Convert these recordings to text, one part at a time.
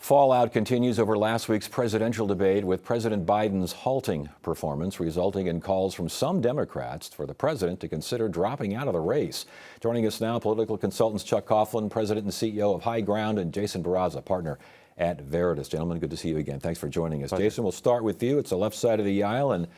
Fallout continues over last week's presidential debate, with President Biden's halting performance resulting in calls from some Democrats for the president to consider dropping out of the race. Joining us now, political consultants Chuck Coughlin, president and CEO of High Ground, and Jason Barraza, partner at Veritas. Gentlemen, good to see you again. Thanks for joining us. Jason, we'll start with you. It's the left side of the aisle, and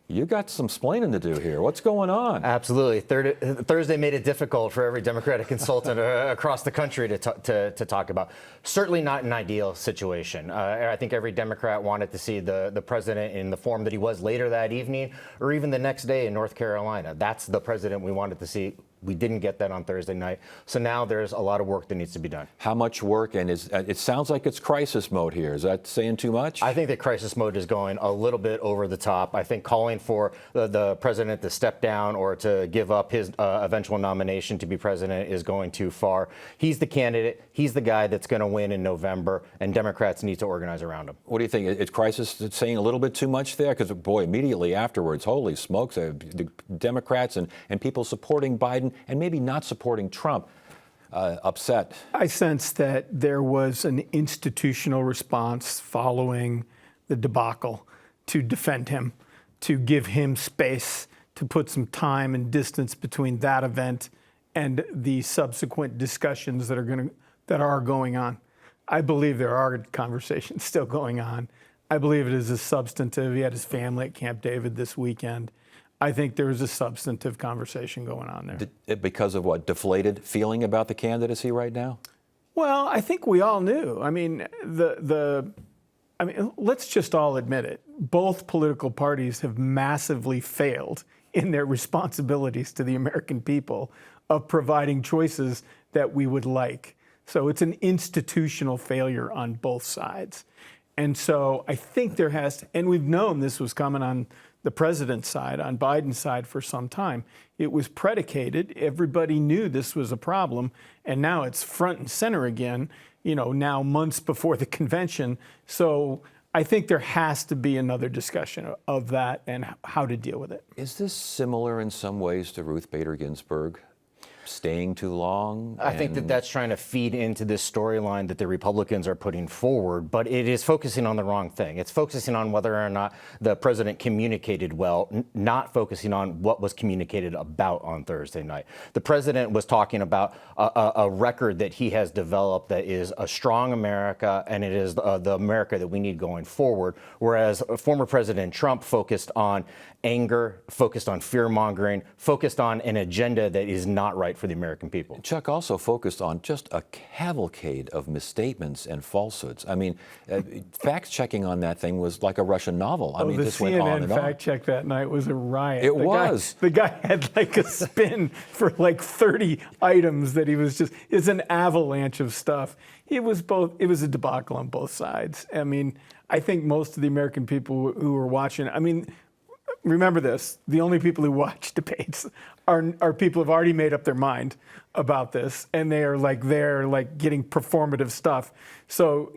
you got some splaining to do here. What's going on? Absolutely. Thursday made it difficult for every Democratic consultant across the country to talk about. Certainly not an ideal situation. I think every Democrat wanted to see the president in the form that he was later that evening, or even the next day in North Carolina. That's the president we wanted to see. We didn't get that on Thursday night. So now there's a lot of work that needs to be done. How much work? And it sounds like it's crisis mode here. Is that saying too much? I think that crisis mode is going a little bit over the top. I think calling for the president to step down or to give up his eventual nomination to be president is going too far. He's the candidate. He's the guy that's going to win in November, and Democrats need to organize around him. What do you think? Is crisis saying a little bit too much there? Because, boy, immediately afterwards, holy smokes, the Democrats and people supporting Biden and maybe not supporting Trump upset. I sense that there was an institutional response following the debacle to defend him, to give him space, to put some time and distance between that event and the subsequent discussions that are going on. I believe there are conversations still going on. I believe it is a substantive. He had his family at Camp David this weekend. I think there is a substantive conversation going on there. Because of what? Deflated feeling about the candidacy right now? Well, I think we all knew. I mean, let's just all admit it. Both political parties have massively failed in their responsibilities to the American people of providing choices that we would like. So it's an institutional failure on both sides. And so I think there has to, and we've known this was coming on the president's side, on Biden's side for some time. It was predicated. Everybody knew this was a problem. And now it's front and center again, now months before the convention. So I think there has to be another discussion of that and how to deal with it. Is this similar in some ways to Ruth Bader Ginsburg? Staying too long? I think that's trying to feed into this storyline that the Republicans are putting forward, but it is focusing on the wrong thing. It's focusing on whether or not the president communicated well, not focusing on what was communicated about on Thursday night. The president was talking about a record that he has developed that is a strong America, and it is the America that we need going forward, whereas former President Trump focused on anger, focused on fear-mongering, focused on an agenda that is not right for the American people. Chuck also focused on just a cavalcade of misstatements and falsehoods. I mean, fact-checking on that thing was like a Russian novel. I mean, this went on and on. The CNN fact-check that night was a riot. It was. The guy had like a spin for like 30 items that he was just, it's an avalanche of stuff. It was a debacle on both sides. I mean, I think most of the American people who were watching, remember this, the only people who watch debates are people who've already made up their mind about this, and they're getting performative stuff. So,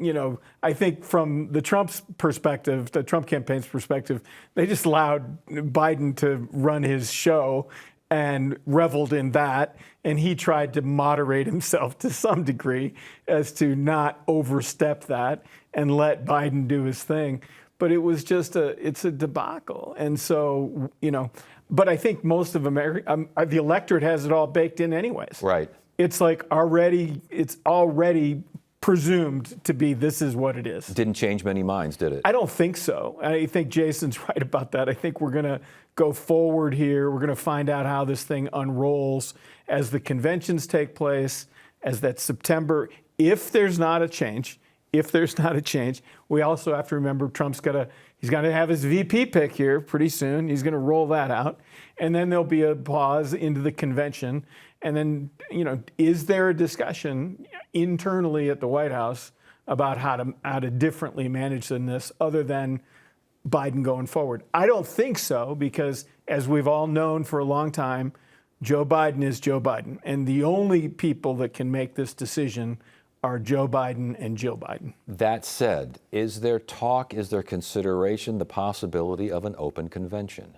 I think from the Trump campaign's perspective, they just allowed Biden to run his show and reveled in that, and he tried to moderate himself to some degree as to not overstep that and let Biden do his thing. But it was just it's a debacle. And so, but I think most of America, the electorate has it all baked in anyways. Right. It's it's already presumed to be, this is what it is. Didn't change many minds, did it? I don't think so. I think Jason's right about that. I think we're going to go forward here. We're going to find out how this thing unrolls as the conventions take place, as that September, if there's not a change. We also have to remember he's got to have his VP pick here pretty soon. He's going to roll that out. And then there'll be a pause into the convention. And then, is there a discussion internally at the White House about how to differently manage this other than Biden going forward? I don't think so, because as we've all known for a long time, Joe Biden is Joe Biden. And the only people that can make this decision are Joe Biden and Jill Biden. That said, is there consideration, the possibility of an open convention?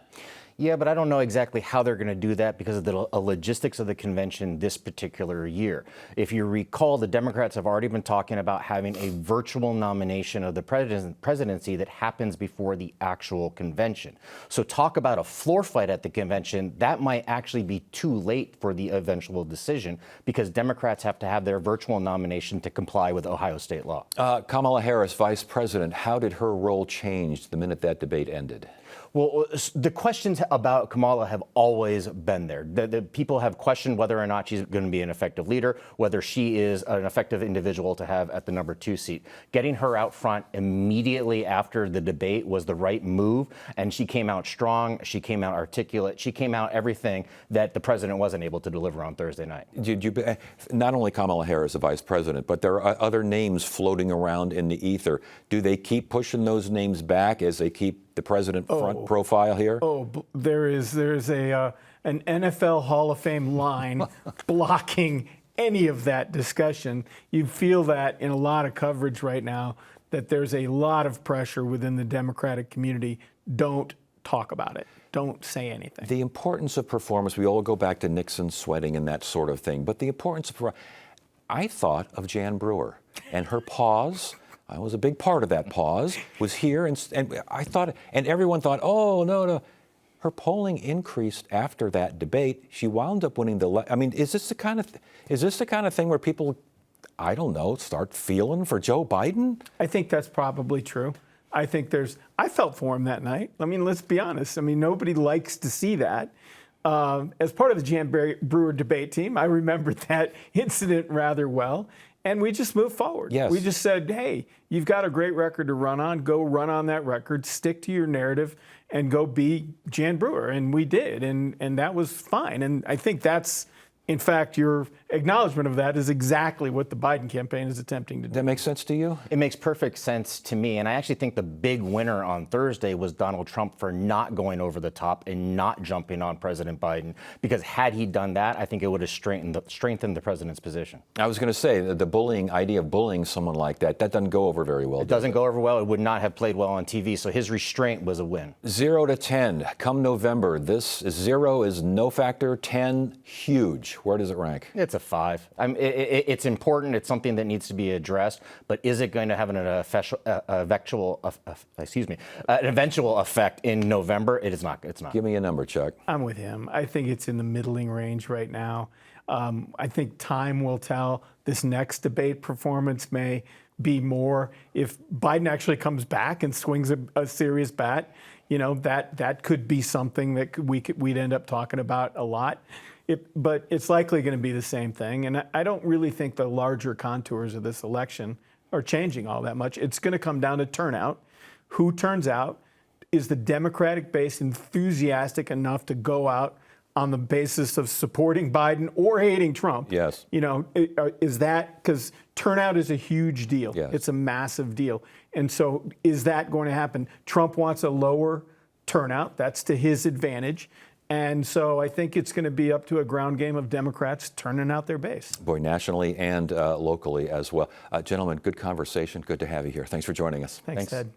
Yeah, but I don't know exactly how they're going to do that because of the logistics of the convention this particular year. If you recall, the Democrats have already been talking about having a virtual nomination of the presidency that happens before the actual convention. So talk about a floor fight at the convention. That might actually be too late for the eventual decision because Democrats have to have their virtual nomination to comply with Ohio state law. Kamala Harris, vice president, how did her role change the minute that debate ended? Well, the questions about Kamala have always been there. The people have questioned whether or not she's going to be an effective leader, whether she is an effective individual to have at the number 2 seat. Getting her out front immediately after the debate was the right move, and she came out strong, she came out articulate, she came out everything that the president wasn't able to deliver on Thursday night. Not only Kamala Harris, the vice president, but there are other names floating around in the ether. Do they keep pushing those names back as they keep the president front profile here? There's an NFL Hall of Fame line blocking any of that discussion. You feel that in a lot of coverage right now, that there's a lot of pressure within the Democratic community. Don't talk about it. Don't say anything. The importance of performance, we all go back to Nixon sweating and that sort of thing, but the importance of, I thought of Jan Brewer and her pause. I was a big part of that pause, was here, and I thought, and everyone thought, oh, no. Her polling increased after that debate. She wound up winning I mean, is this the kind of thing where people, I don't know, start feeling for Joe Biden? I think that's probably true. I felt for him that night. I mean, let's be honest. I mean, nobody likes to see that. As part of the Jan Brewer debate team, I remembered that incident rather well. And we just moved forward. Yes. We just said, hey, you've got a great record to run on. Go run on that record, stick to your narrative, and go be Jan Brewer. And we did, and that was fine. And I think that's, in fact, your acknowledgement of that is exactly what the Biden campaign is attempting to do. That makes sense to you? It makes perfect sense to me. And I actually think the big winner on Thursday was Donald Trump for not going over the top and not jumping on President Biden. Because had he done that, I think it would have strengthened the president's position. I was going to say, the bullying idea of bullying someone like that doesn't go over very well. It doesn't go over well. It would not have played well on TV. So his restraint was a win. 0 to 10, come November. 0 is no factor, 10 huge. Where does it rank? It's a 5. It's important. It's something that needs to be addressed. But is it going to have an eventual effect in November? It is not. It's not. Give me a number, Chuck. I'm with him. I think it's in the middling range right now. I think time will tell. This next debate performance may be more. If Biden actually comes back and swings a serious bat, you know, that could be something that we'd end up talking about a lot. But it's likely going to be the same thing. And I don't really think the larger contours of this election are changing all that much. It's going to come down to turnout. Who turns out? Is the Democratic base enthusiastic enough to go out on the basis of supporting Biden or hating Trump? Yes. You know, is that, because turnout is a huge deal. Yes. It's a massive deal. And so is that going to happen? Trump wants a lower turnout. That's to his advantage. And so I think it's going to be up to a ground game of Democrats turning out their base. Boy, nationally and locally as well. Gentlemen, good conversation. Good to have you here. Thanks for joining us. Thanks, Ted.